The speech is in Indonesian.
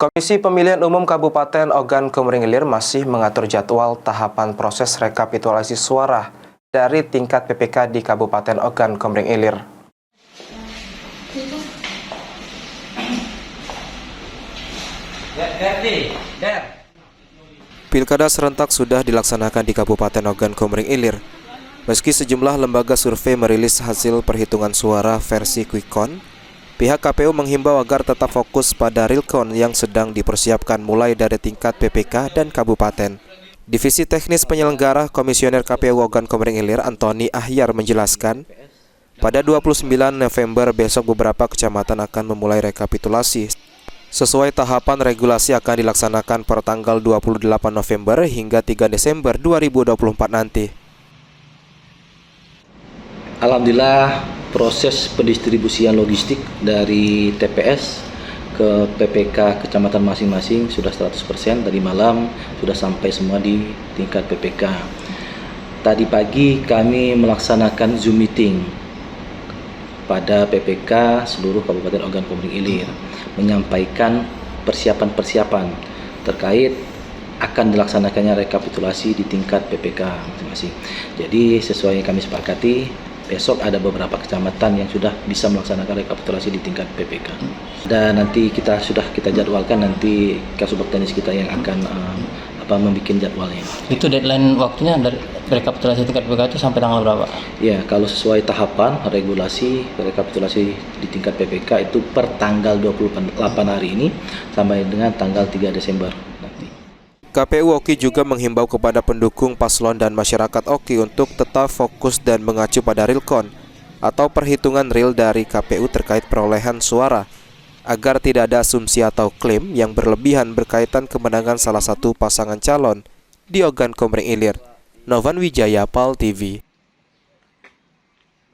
Komisi Pemilihan Umum Kabupaten Ogan Komering Ilir masih mengatur jadwal tahapan proses rekapitulasi suara dari tingkat PPK di Kabupaten Ogan Komering Ilir. Pilkada serentak sudah dilaksanakan di Kabupaten Ogan Komering Ilir. Meski sejumlah lembaga survei merilis hasil perhitungan suara versi quick count, pihak KPU menghimbau agar tetap fokus pada real count yang sedang dipersiapkan mulai dari tingkat PPK dan kabupaten. Divisi Teknis Penyelenggara Komisioner KPU Ogan Komering Ilir Antoni Ahyar menjelaskan, pada 29 November besok beberapa kecamatan akan memulai rekapitulasi. Sesuai tahapan regulasi akan dilaksanakan per tanggal 28 November hingga 3 Desember 2024 nanti. Alhamdulillah proses pendistribusian logistik dari TPS ke PPK kecamatan masing-masing sudah 100%. Tadi malam sudah sampai semua di tingkat PPK. Tadi pagi kami melaksanakan Zoom meeting pada PPK seluruh Kabupaten Ogan Komering Ilir, menyampaikan persiapan-persiapan terkait akan dilaksanakannya rekapitulasi di tingkat PPK masing-masing. Jadi sesuai yang kami sepakati, besok ada beberapa kecamatan yang sudah bisa melaksanakan rekapitulasi di tingkat PPK. Dan nanti kita jadwalkan nanti Kasubag Teknis kita yang akan membuat jadwalnya. Itu deadline waktunya dari rekapitulasi tingkat PPK itu sampai tanggal berapa? Ya, kalau sesuai tahapan regulasi rekapitulasi di tingkat PPK itu per tanggal 28 hari ini sampai dengan tanggal 3 Desember nanti. KPU Oki juga menghimbau kepada pendukung paslon dan masyarakat Oki untuk tetap fokus dan mengacu pada real count atau perhitungan real dari KPU terkait perolehan suara, agar tidak ada asumsi atau klaim yang berlebihan berkaitan kemenangan salah satu pasangan calon di Ogan Komering Ilir. Novan Wijaya, PAL TV.